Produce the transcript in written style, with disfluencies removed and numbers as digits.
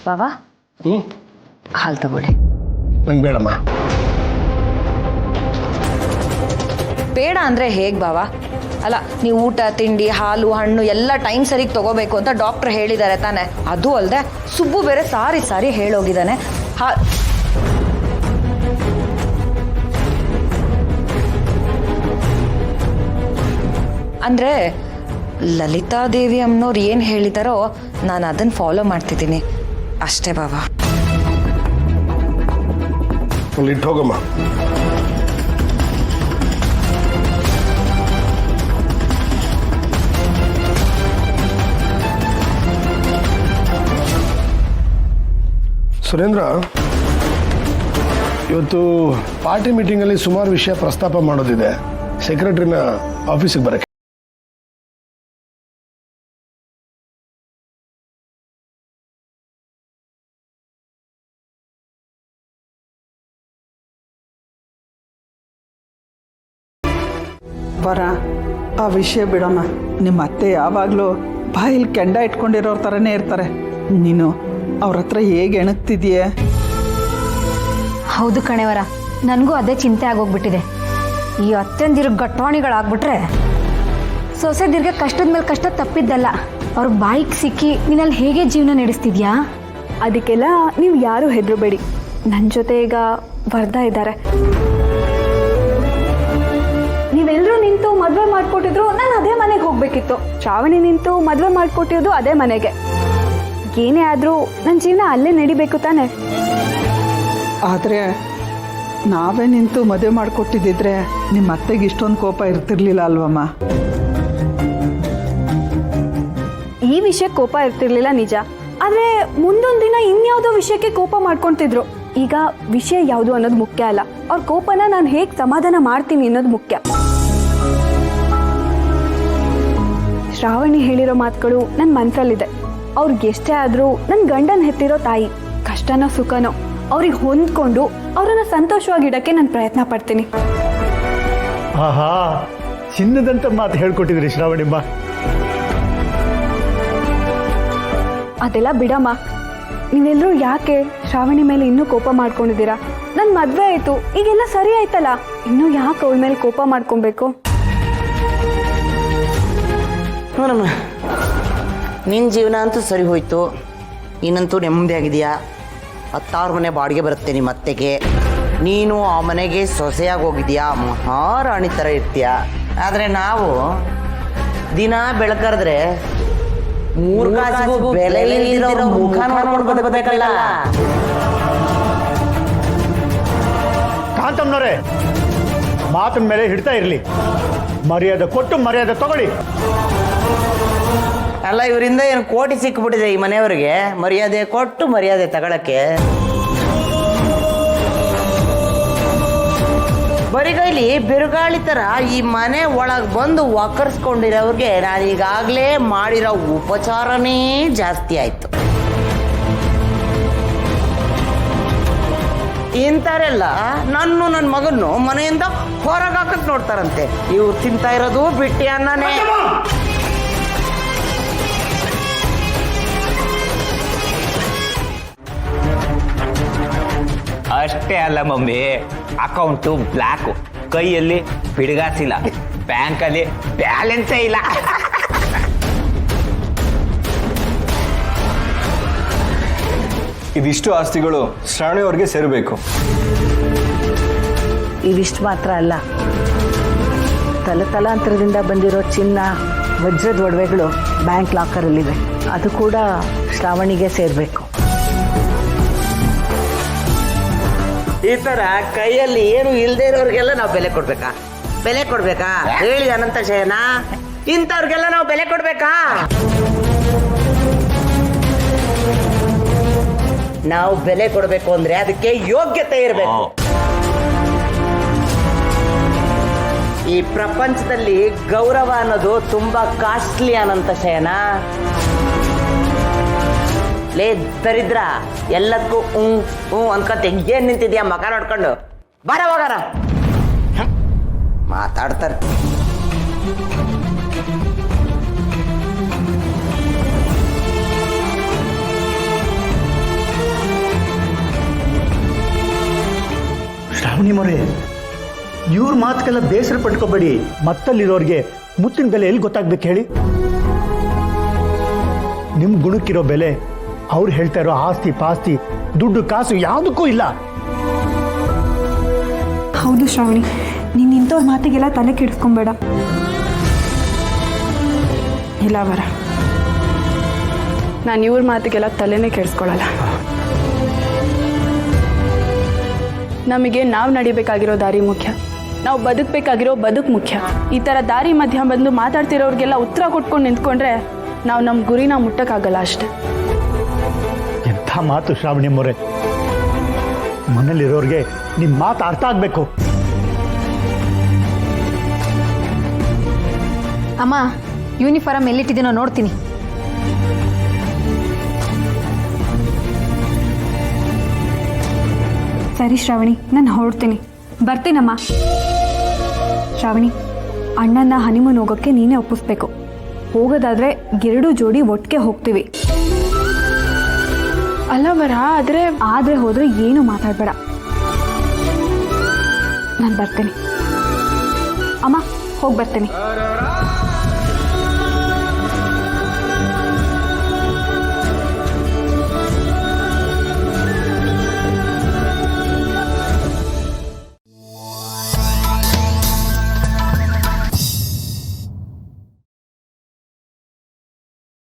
ಬಾವಾ ಹಾಲು ತಗೊಳ್ಳಿ. ನಂಗೆ ಬೇಡಮ್ಮ. ಬೇಡ ಅಂದರೆ ಹೇಗೆ ಬಾವಾ? ಅಲ್ಲ, ನೀವು ಊಟ ತಿಂಡಿ ಹಾಲು ಹಣ್ಣು ಎಲ್ಲ ಟೈಮ್ ಸರಿಗೆ ತಗೋಬೇಕು ಅಂತ ಡಾಕ್ಟ್ರ್ ಹೇಳಿದ್ದಾರೆ ತಾನೆ. ಅದು ಅಲ್ಲದೆ ಸುಬ್ಬು ಬೇರೆ ಸಾರಿ ಹೇಳೋಗಿದ್ದಾನೆ. ಅಂದರೆ ಲಲಿತಾದೇವಿ ಅಮ್ಮನವ್ರು ಏನು ಹೇಳಿದಾರೋ ನಾನು ಅದನ್ನು ಫಾಲೋ ಮಾಡ್ತಿದ್ದೀನಿ ಅಷ್ಟೇ ಬಾವಾ. ಇಟ್ಟು ಹೋಗಮ್ಮ. ಸುರೇಂದ್ರ, ಇವತ್ತು ಪಾರ್ಟಿ ಮೀಟಿಂಗಲ್ಲಿ ಸುಮಾರು ವಿಷಯ ಪ್ರಸ್ತಾಪ ಮಾಡೋದಿದೆ. ಸೆಕ್ರೆಟರಿನ ಆಫೀಸಿಗೆ ಬರಕ್ಕೆ. ಬರ ಆ ವಿಷಯ ಬಿಡೋಣ. ನಿಮ್ಮ ಅತ್ತೆ ಯಾವಾಗಲೂ ಬಾಯಲ್ಲಿ ಕೆಂಡ ಇಟ್ಕೊಂಡಿರೋರ ಥರನೇ ಇರ್ತಾರೆ. ನೀನು ಅವ್ರ ಹತ್ರ ಹೇಗೆ ಎಣಗ್ತಿದೀಯ? ಹೌದು ಕಣೆವರ, ನನಗೂ ಅದೇ ಚಿಂತೆ ಆಗೋಗ್ಬಿಟ್ಟಿದೆ. ಈ ಅತ್ತೆಂದಿರು ಗಟ್ವಾಣಿಗಳಾಗ್ಬಿಟ್ರೆ ಸೊಸೆದಿರ್ಗೆ ಕಷ್ಟದ ಮೇಲೆ ಕಷ್ಟ ತಪ್ಪಿದ್ದಲ್ಲ, ಅವ್ರ ಬಾಯಿಗೆ ಸಿಕ್ಕಿ ನೀನಲ್ಲಿ ಹೇಗೆ ಜೀವನ ನಡೆಸ್ತಿದ್ಯಾ? ಅದಕ್ಕೆಲ್ಲ ನೀವು ಯಾರೂ ಹೆದರಬೇಡಿ. ನನ್ನ ಜೊತೆ ಈಗ ವರ್ಧಾ ಇದ್ದಾರೆ. ನೀವೆಲ್ಲರೂ ನಿಂತು ಮದುವೆ ಮಾಡಿಕೊಟ್ಟಿದ್ರು ನಾನು ಅದೇ ಮನೆಗೆ ಹೋಗಬೇಕಿತ್ತು. ಶ್ರಾವಣಿ ನಿಂತು ಮದುವೆ ಮಾಡಿಕೊಟ್ಟಿರೋದು ಅದೇ ಮನೆಗೆ. ಏನೇ ಆದರೂ ನನ್ನ ಜೀವನ ಅಲ್ಲೇ ನಡಿಬೇಕು ತಾನೆ. ಆದರೆ ನಾವೇ ನಿಂತು ಮದುವೆ ಮಾಡಿಕೊಟ್ಟಿದ್ದಿದ್ರೆ ನಿಮ್ಮ ಅತ್ತೆಗೆ ಇಷ್ಟೊಂದು ಕೋಪ ಇರ್ತಿರ್ಲಿಲ್ಲ ಅಲ್ವಮ್ಮ? ಈ ವಿಷಯಕ್ಕೆ ಕೋಪ ಇರ್ತಿರ್ಲಿಲ್ಲ ನಿಜ, ಆದರೆ ಮುಂದೊಂದು ದಿನ ಇನ್ಯಾವುದೋ ವಿಷಯಕ್ಕೆ ಕೋಪ ಮಾಡ್ಕೊತಿದ್ರು. ಈಗ ವಿಷಯ ಯಾವುದು ಅನ್ನೋದು ಮುಖ್ಯ ಅಲ್ಲ, ಅವ್ರ ಕೋಪನ ನಾನು ಹೇಗೆ ಸಮಾಧಾನ ಮಾಡ್ತೀನಿ ಅನ್ನೋದು ಮುಖ್ಯ. ಶ್ರಾವಣಿ ಹೇಳಿರೋ ಮಾತುಗಳು ನನ್ನ ಮನಸ್ಸಲ್ಲಿದೆ. ಅವ್ರಿಗೆ ಎಷ್ಟೇ ಆದರೂ ನನ್ನ ಗಂಡನ ಹೆತ್ತಿರೋ ತಾಯಿ, ಕಷ್ಟನೋ ಸುಖನೋ ಅವ್ರಿಗೆ ಹೊಂದ್ಕೊಂಡು ಅವರನ್ನು ಸಂತೋಷವಾಗಿಡೋಕ್ಕೆ ನಾನು ಪ್ರಯತ್ನ ಪಡ್ತೀನಿ. ಆಹಾ, ಚಿನ್ನದಂತ ಮಾತು ಹೇಳ್ಕೊಟ್ಟಿದ್ರಿ ಶ್ರಾವಣಿಮ್ಮ. ಅದೆಲ್ಲ ಬಿಡಮ್ಮ. ನೀವೆಲ್ಲರೂ ಯಾಕೆ ಶ್ರಾವಣಿ ಮೇಲೆ ಇನ್ನೂ ಕೋಪ ಮಾಡ್ಕೊಂಡಿದ್ದೀರಾ? ನನ್ನ ಮದುವೆ ಆಯಿತು, ಈಗೆಲ್ಲ ಸರಿ ಆಯ್ತಲ್ಲ, ಇನ್ನೂ ಯಾಕೆ ಅವಳ ಮೇಲೆ ಕೋಪ ಮಾಡ್ಕೊಬೇಕು? ನೋಡಮ್ಮ, ನಿನ್ನ ಜೀವನ ಅಂತೂ ಸರಿ ಹೋಯ್ತು. ನೀನಂತೂ ನೆಮ್ಮದಿ ಆಗಿದೆಯಾ. 10 ಮನೆ ಬಾಡಿಗೆ ಬರುತ್ತೆ ನಿಮ್ಮ ಅತ್ತೆಗೆ. ನೀನು ಆ ಮನೆಗೆ ಸೊಸೆಯಾಗಿ ಹೋಗಿದ್ಯಾ, ಮಹಾರಾಣಿ ಥರ ಇರ್ತೀಯ. ಆದರೆ ನಾವು ದಿನ ಬೆಳಕರಿದ್ರೆ 3 ಕಾಸಿಗೂ ಬೆಲೆ ಇಲ್ದಿರೋ ಮುಖ ನೋಡ್ಕೊಂಡು ಬದುಕಬೇಕಲ್ಲ. ಕಾಂತಮ್ಮನವರೇ, ಮಾತಿನ ಮೇಲೆ ಹಿಡ್ತಾ ಇರಲಿ. ಮರ್ಯಾದೆ ಕೊಟ್ಟು ಮರ್ಯಾದೆ ತಗೊಳ್ಳಿ. ಅಲ್ಲ, ಇವರಿಂದ ಏನು ಕೋಟಿ ಸಿಕ್ಕಿಬಿಟ್ಟಿದೆ ಈ ಮನೆಯವರಿಗೆ, ಮರ್ಯಾದೆ ಕೊಟ್ಟು ಮರ್ಯಾದೆ ತಗೊಳಕ್ಕೆ. ಬರಿಗೈಲಿ ಬಿರುಗಾಳಿ ಥರ ಈ ಮನೆ ಒಳಗೆ ಬಂದು ಒಕ್ಕರ್ಸ್ಕೊಂಡಿರೋರಿಗೆ ನಾನು ಈಗಾಗಲೇ ಮಾಡಿರೋ ಉಪಚಾರನೇ ಜಾಸ್ತಿ ಆಯಿತು. ಇಂಥವರೆಲ್ಲ ನನ್ನ ಮಗನ್ನು ಮನೆಯಿಂದ ಹೊರಗೆ ಹಾಕಕ್ಕೆ ನೋಡ್ತಾರಂತೆ. ಇವ್ರು ತಿಂತಾ ಇರೋದು ಬಿಟ್ಟಿ ಅನ್ನನೇ. ಅಷ್ಟೇ ಅಲ್ಲ ಮಮ್ಮಿ, ಅಕೌಂಟು ಬ್ಲ್ಯಾಕು, ಕೈಯಲ್ಲಿ ಬಿಡುಗಾಸಿಲ್ಲ, ಬ್ಯಾಂಕಲ್ಲಿ ಬ್ಯಾಲೆನ್ಸೇ ಇಲ್ಲ. ಇದಿಷ್ಟು ಆಸ್ತಿಗಳು ಶ್ರಾವಣಿಯವ್ರಿಗೆ ಸೇರಬೇಕು. ಇವಿಷ್ಟು ಮಾತ್ರ ಅಲ್ಲ, ತಲಾಂತರದಿಂದ ಬಂದಿರೋ ಚಿನ್ನ, ವಜ್ರದ ಒಡವೆಗಳು ಬ್ಯಾಂಕ್ ಲಾಕರಲ್ಲಿವೆ. ಅದು ಕೂಡ ಶ್ರಾವಣಿಗೆ ಸೇರಬೇಕು. ಈ ಥರ ಕೈಯಲ್ಲಿ ಏನು ಇಲ್ಲದೆ ಇರೋರಿಗೆಲ್ಲ ನಾವು ಬೆಲೆ ಕೊಡ್ಬೇಕಾ? ಹೇಳಿ ಅನಂತ ಶಯನ, ಇಂಥವ್ರಿಗೆಲ್ಲ ನಾವು ಬೆಲೆ ಕೊಡ್ಬೇಕಾ? ನಾವು ಬೆಲೆ ಕೊಡಬೇಕು ಅಂದ್ರೆ ಅದಕ್ಕೆ ಯೋಗ್ಯತೆ ಇರಬೇಕು. ಈ ಪ್ರಪಂಚದಲ್ಲಿ ಗೌರವ ಅನ್ನೋದು ತುಂಬಾ ಕಾಸ್ಟ್ಲಿ ಅನಂತ ಶಯನ. ಲೇ ದರಿದ್ರ, ಎಲ್ಲದಕ್ಕೂ ಅನ್ಕತ್ತೆ ಏನ್ ನಿಂತಿದ್ಯಾ ಮಕ ನೋಡ್ಕೊಂಡು? ಬಾರ ಹೋಗಾರ ಮಾತಾಡ್ತಾರೆ. ಮಾತುಗೆಲ್ಲ ಬೇಸರ ಪಟ್ಕೋಬೇಡಿ. ಮತ್ತಲ್ಲಿರೋರಿಗೆ ಮುತ್ತಿನ ಬೆಲೆ ಎಲ್ಲಿ ಗೊತ್ತಾಗ್ಬೇಕು ಹೇಳಿ? ನಿಮ್ಮ ಗುಣಕ್ಕಿರೋ ಬೆಲೆ ಅವ್ರು ಹೇಳ್ತಾ ಇರೋ ಆಸ್ತಿ ಪಾಸ್ತಿ ದುಡ್ಡು ಕಾಸು ಯಾವುದಕ್ಕೂ ಇಲ್ಲ. ಹೌದು ಶ್ರಾವಣಿ, ನೀನು ಇಂಥವ್ರ ಮಾತಿಗೆಲ್ಲ ತಲೆ ಕೆಡಿಸ್ಕೊಂಬೇಡ. ಇಲ್ಲ ವರ, ನಾನು ಇವ್ರ ಮಾತಿಗೆಲ್ಲ ತಲೆನೇ ಕೆಡಿಸ್ಕೊಳ್ಳಲ್ಲ. ನಮಗೆ ನಾವು ನಡಿಬೇಕಾಗಿರೋ ದಾರಿ ಮುಖ್ಯ, ನಾವು ಬದುಕಬೇಕಾಗಿರೋ ಬದುಕು ಮುಖ್ಯ. ಈ ಥರ ದಾರಿ ಮಧ್ಯ ಬಂದು ಮಾತಾಡ್ತಿರೋರಿಗೆಲ್ಲ ಉತ್ತರ ಕೊಟ್ಕೊಂಡು ನಿಂತ್ಕೊಂಡ್ರೆ ನಾವು ನಮ್ಮ ಗುರಿನ ಮುಟ್ಟಕ್ಕಾಗಲ್ಲ ಅಷ್ಟೆ. ಎಂಥ ಮಾತು ಶ್ರಾವಣಿ ಮೊರೆ. ಮನೇಲಿರೋರಿಗೆ ನಿಮ್ಮ ಮಾತು ಅರ್ಥ ಆಗಬೇಕು. ಅಮ್ಮ, ಯೂನಿಫಾರ್ಮ್ ಎಲ್ಲಿಟ್ಟಿದ್ದೀನೋ ನೋಡ್ತೀನಿ. ಸರಿ ಶ್ರಾವಣಿ, ನಾನು ಹೊರಡ್ತೀನಿ. ಬರ್ತೀನಮ್ಮ. ಶ್ರಾವಣಿ, ಅಣ್ಣನ ಹನಿಮೂನ್ ಹೋಗೋಕ್ಕೆ ನೀನೇ ಒಪ್ಪಿಸ್ಬೇಕು. ಹೋಗೋದಾದ್ರೆ 2 ಜೋಡಿ ಒಟ್ಟಿಗೆ ಹೋಗ್ತೀವಿ. ಅಲ್ಲ ವರ, ಆದರೆ ಹೋದ್ರೆ ಏನು ಮಾತಾಡಬೇಡ. ನಾನು ಬರ್ತೀನಿ ಅಮ್ಮ, ಹೋಗಿ ಬರ್ತೀನಿ.